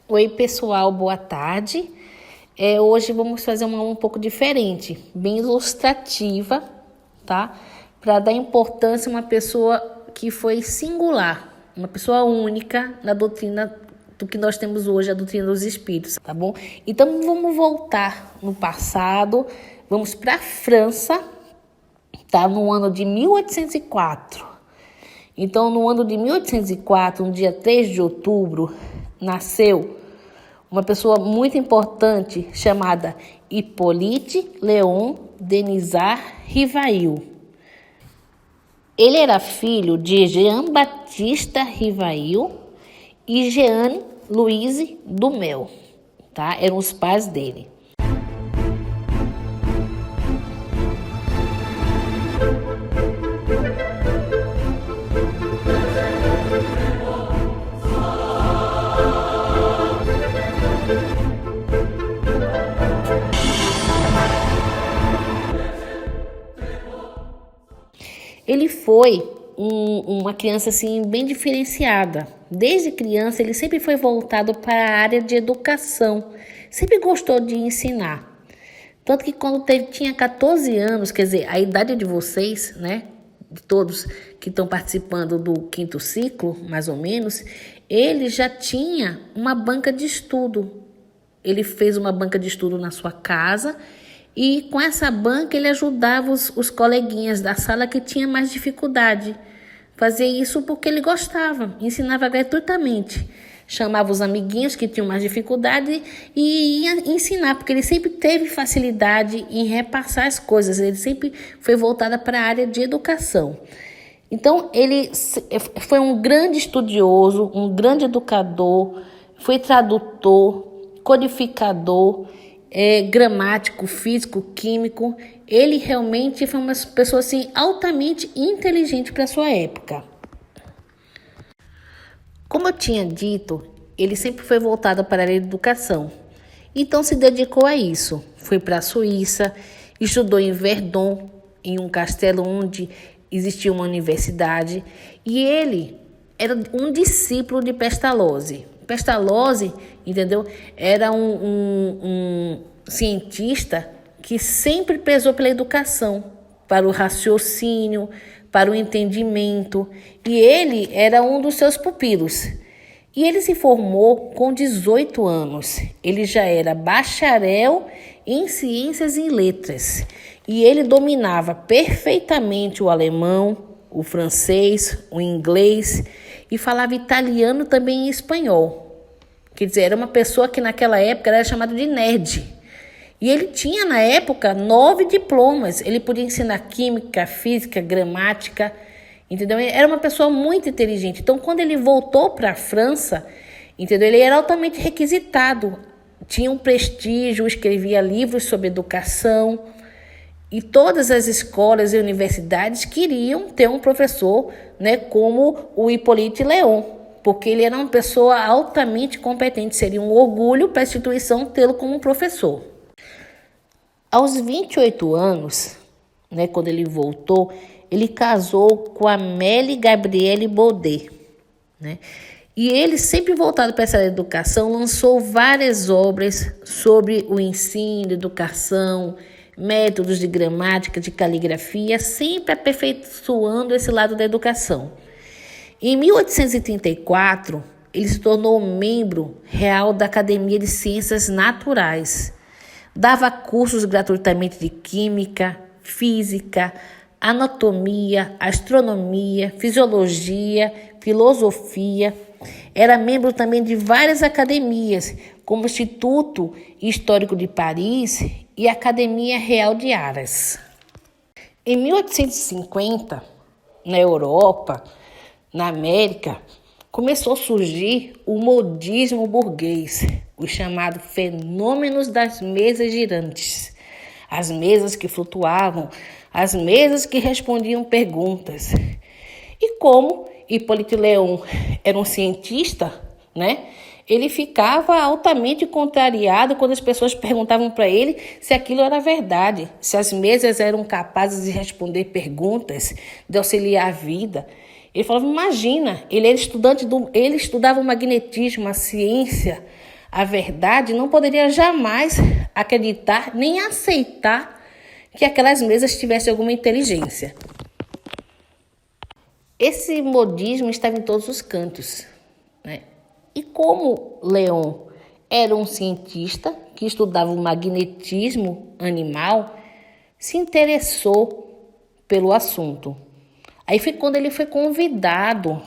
Oi, pessoal, boa tarde. Hoje vamos fazer uma aula um pouco diferente, bem ilustrativa, tá? Para dar importância a uma pessoa que foi singular, uma pessoa única na doutrina do que nós temos hoje, a doutrina dos espíritos, tá bom? Então vamos voltar no passado, vamos para a França, tá? No ano de 1804. Então, no ano de 1804, no dia 3 de outubro, nasceu uma pessoa muito importante chamada Hippolyte Léon Denisard Rivail. Ele era filho de Jean-Baptiste Rivail e Jeanne Louise Dumel, tá? Eram os pais dele. Ele foi uma criança assim bem diferenciada. Desde criança ele sempre foi voltado para a área de educação. Sempre gostou de ensinar. Tanto que quando tinha 14 anos, quer dizer, a idade de vocês, né? De todos que estão participando do 5º ciclo, mais ou menos, ele já tinha uma banca de estudo. Ele fez uma banca de estudo na sua casa e com essa banca ele ajudava os coleguinhas da sala que tinham mais dificuldade. Fazia isso porque ele gostava, ensinava gratuitamente. Chamava os amiguinhos que tinham mais dificuldade e ia ensinar, porque ele sempre teve facilidade em repassar as coisas. Ele sempre foi voltado para a área de educação. Então, ele foi um grande estudioso, um grande educador, foi tradutor, codificador, gramático, físico, químico. Ele realmente foi uma pessoa assim, altamente inteligente para a sua época. Como eu tinha dito, ele sempre foi voltado para a educação. Então se dedicou a isso. Foi para a Suíça, estudou em Verdun, em um castelo onde existia uma universidade. E ele era um discípulo de Pestalozzi. Pestalozzi, entendeu? Era um cientista que sempre prezou pela educação, para o raciocínio, para o entendimento. E ele era um dos seus pupilos. E ele se formou com 18 anos. Ele já era bacharel em ciências e letras. E ele dominava perfeitamente o alemão, o francês, o inglês e falava italiano também e espanhol. Quer dizer, era uma pessoa que naquela época era chamada de nerd. E ele tinha na época 9 diplomas. Ele podia ensinar química, física, gramática, entendeu? Ele era uma pessoa muito inteligente. Então, quando ele voltou para a França, entendeu? Ele era altamente requisitado. Tinha um prestígio, escrevia livros sobre educação. E todas as escolas e universidades queriam ter um professor, né, como o Hippolyte Léon, porque ele era uma pessoa altamente competente. Seria um orgulho para a instituição tê-lo como um professor. Aos 28 anos, né, quando ele voltou, ele casou com a Amélie Gabrielle Baudet, né? E ele, sempre voltado para essa educação, lançou várias obras sobre o ensino, educação, métodos de gramática, de caligrafia, sempre aperfeiçoando esse lado da educação. Em 1834, ele se tornou membro real da Academia de Ciências Naturais. Dava cursos gratuitamente de química, física, anatomia, astronomia, fisiologia, filosofia. Era membro também de várias academias, como o Instituto Histórico de Paris e a Academia Real de Arras. Em 1850, na Europa, na América, começou a surgir o modismo burguês, os chamados fenômenos das mesas girantes. As mesas que flutuavam, as mesas que respondiam perguntas. E como Hippolyte Léon era um cientista, né? Ele ficava altamente contrariado quando as pessoas perguntavam para ele se aquilo era verdade, se as mesas eram capazes de responder perguntas, de auxiliar a vida. Ele falava, imagina, ele estudava o magnetismo, a ciência, a verdade, não poderia jamais acreditar nem aceitar que aquelas mesas tivessem alguma inteligência. Esse modismo estava em todos os cantos, né? E como Leon era um cientista que estudava o magnetismo animal, se interessou pelo assunto. Aí foi quando ele foi convidado,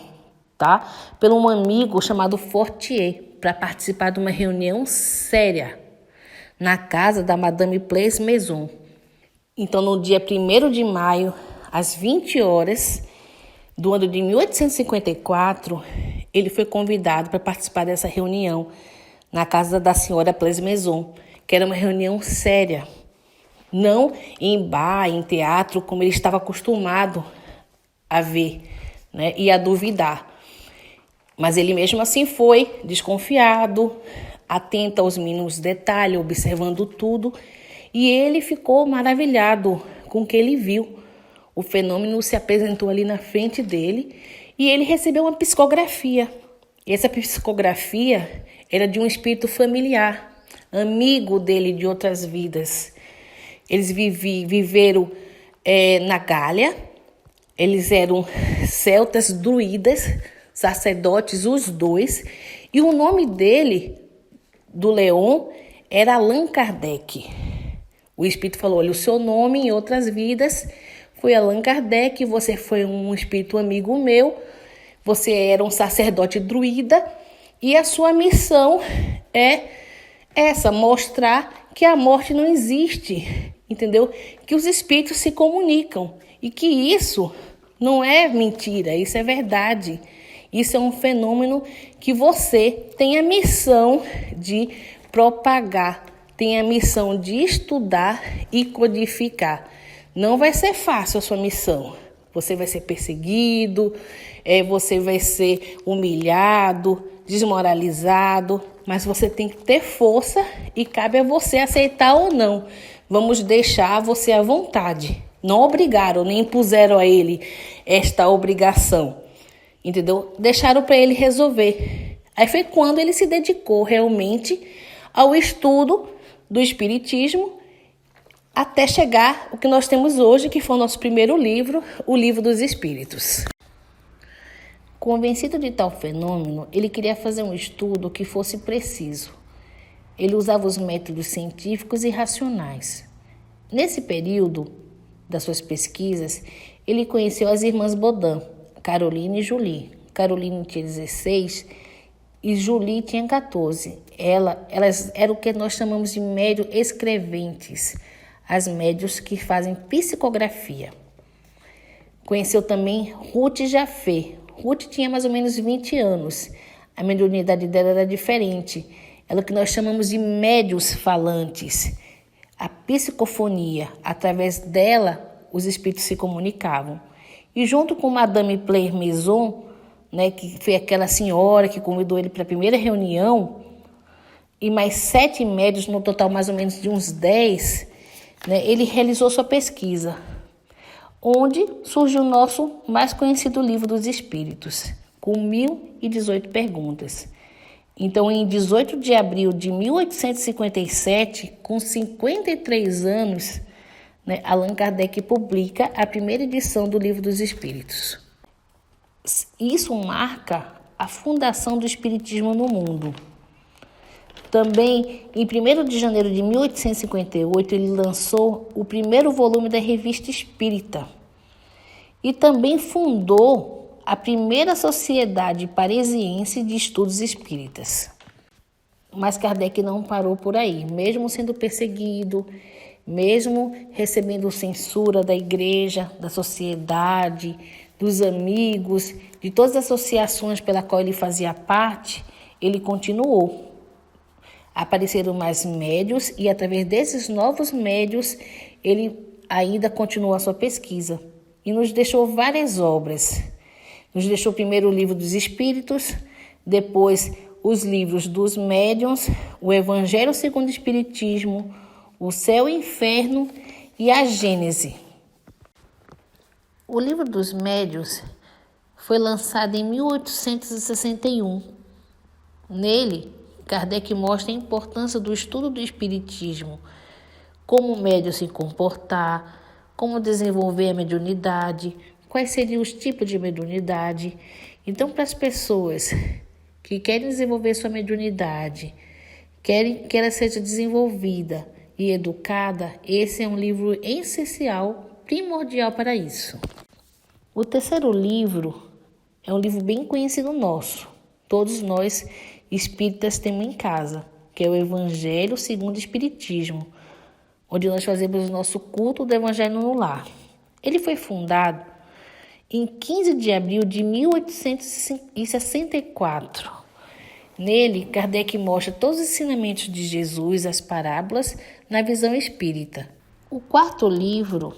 tá, por um amigo chamado Fortier para participar de uma reunião séria na casa da Madame Place Maison. Então, no dia 1º de maio, às 20 horas do ano de 1854, ele foi convidado para participar dessa reunião na casa da senhora Place Maison, que era uma reunião séria, não em bar, em teatro, como ele estava acostumado a ver, né, e a duvidar. Mas ele mesmo assim foi desconfiado, atento aos mínimos detalhes, observando tudo, e ele ficou maravilhado com o que ele viu. O fenômeno se apresentou ali na frente dele e ele recebeu uma psicografia. E essa psicografia era de um espírito familiar, amigo dele de outras vidas. Eles viveram na Gália, eles eram celtas, druidas, sacerdotes, os dois. E o nome dele, do Leon, era Allan Kardec. O espírito falou, olha, o seu nome em outras vidas foi Allan Kardec, você foi um espírito amigo meu, você era um sacerdote druida e a sua missão é essa, mostrar que a morte não existe, entendeu? Que os espíritos se comunicam e que isso não é mentira, isso é verdade. Isso é um fenômeno que você tem a missão de propagar, tem a missão de estudar e codificar. Não vai ser fácil a sua missão. Você vai ser perseguido, você vai ser humilhado, desmoralizado, mas você tem que ter força e cabe a você aceitar ou não. Vamos deixar você à vontade. Não obrigaram, nem impuseram a ele esta obrigação, entendeu? Deixaram para ele resolver. Aí foi quando ele se dedicou realmente ao estudo do Espiritismo, até chegar o que nós temos hoje, que foi o nosso primeiro livro, o Livro dos Espíritos. Convencido de tal fenômeno, ele queria fazer um estudo que fosse preciso. Ele usava os métodos científicos e racionais. Nesse período das suas pesquisas, ele conheceu as irmãs Baudin, Caroline e Julie. Caroline tinha 16 e Julie tinha 14. Elas eram o que nós chamamos de médios escreventes, as médios que fazem psicografia. Conheceu também Ruth Jafé. Ruth tinha mais ou menos 20 anos. A mediunidade dela era diferente. Ela é o que nós chamamos de médios falantes. A psicofonia, através dela, os espíritos se comunicavam. E junto com Madame Place Maison, né, que foi aquela senhora que convidou ele para a primeira reunião, e mais 7 médios, no total mais ou menos de uns 10, né, ele realizou sua pesquisa, onde surgiu o nosso mais conhecido Livro dos Espíritos, com 1018 perguntas. Então, em 18 de abril de 1857, com 53 anos, né, Allan Kardec publica a primeira edição do Livro dos Espíritos. Isso marca a fundação do Espiritismo no mundo. Também, em 1º de janeiro de 1858, ele lançou o primeiro volume da Revista Espírita e também fundou a primeira Sociedade Parisiense de Estudos Espíritas. Mas Kardec não parou por aí, mesmo sendo perseguido, mesmo recebendo censura da igreja, da sociedade, dos amigos, de todas as associações pela qual ele fazia parte, ele continuou. Apareceram mais médios e, através desses novos médios, ele ainda continuou a sua pesquisa e nos deixou várias obras. Nos deixou primeiro o Livro dos Espíritos, depois os livros dos médiuns, o Evangelho segundo o Espiritismo, o Céu e o Inferno e a Gênese. O Livro dos Médiuns foi lançado em 1861. Nele Kardec mostra a importância do estudo do espiritismo, como o médium se comportar, como desenvolver a mediunidade, quais seriam os tipos de mediunidade. Então, para as pessoas que querem desenvolver sua mediunidade, querem que ela seja desenvolvida e educada, esse é um livro essencial, primordial para isso. O terceiro livro é um livro bem conhecido nosso. Todos nós espíritas temos em casa, que é o Evangelho segundo o Espiritismo, onde nós fazemos o nosso culto do Evangelho no lar. Ele foi fundado em 15 de abril de 1864. Nele, Kardec mostra todos os ensinamentos de Jesus, as parábolas, na visão espírita. O quarto livro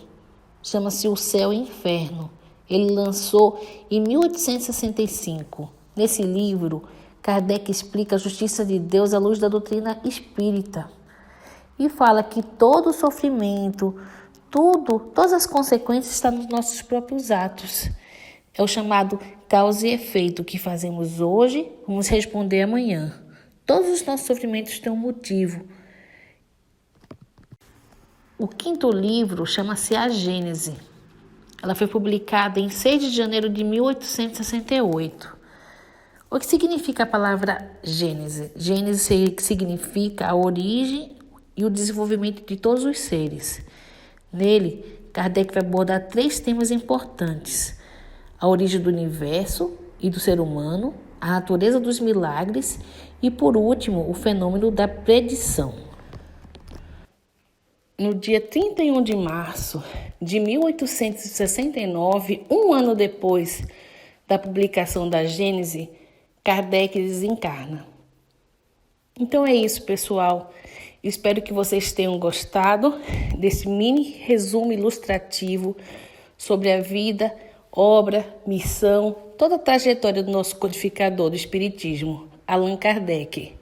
chama-se O Céu e o Inferno. Ele lançou em 1865. Nesse livro, Kardec explica a justiça de Deus à luz da doutrina espírita e fala que todo o sofrimento, todas as consequências estão nos nossos próprios atos. É o chamado causa e efeito que fazemos hoje, vamos responder amanhã. Todos os nossos sofrimentos têm um motivo. O quinto livro chama-se A Gênese. Ela foi publicada em 6 de janeiro de 1868. O que significa a palavra Gênese? Gênese significa a origem e o desenvolvimento de todos os seres. Nele, Kardec vai abordar 3 temas importantes: a origem do universo e do ser humano, a natureza dos milagres e, por último, o fenômeno da predição. No dia 31 de março de 1869, um ano depois da publicação da Gênese, Kardec desencarna. Então é isso, pessoal. Espero que vocês tenham gostado desse mini resumo ilustrativo sobre a vida, obra, missão, toda a trajetória do nosso codificador do Espiritismo, Allan Kardec.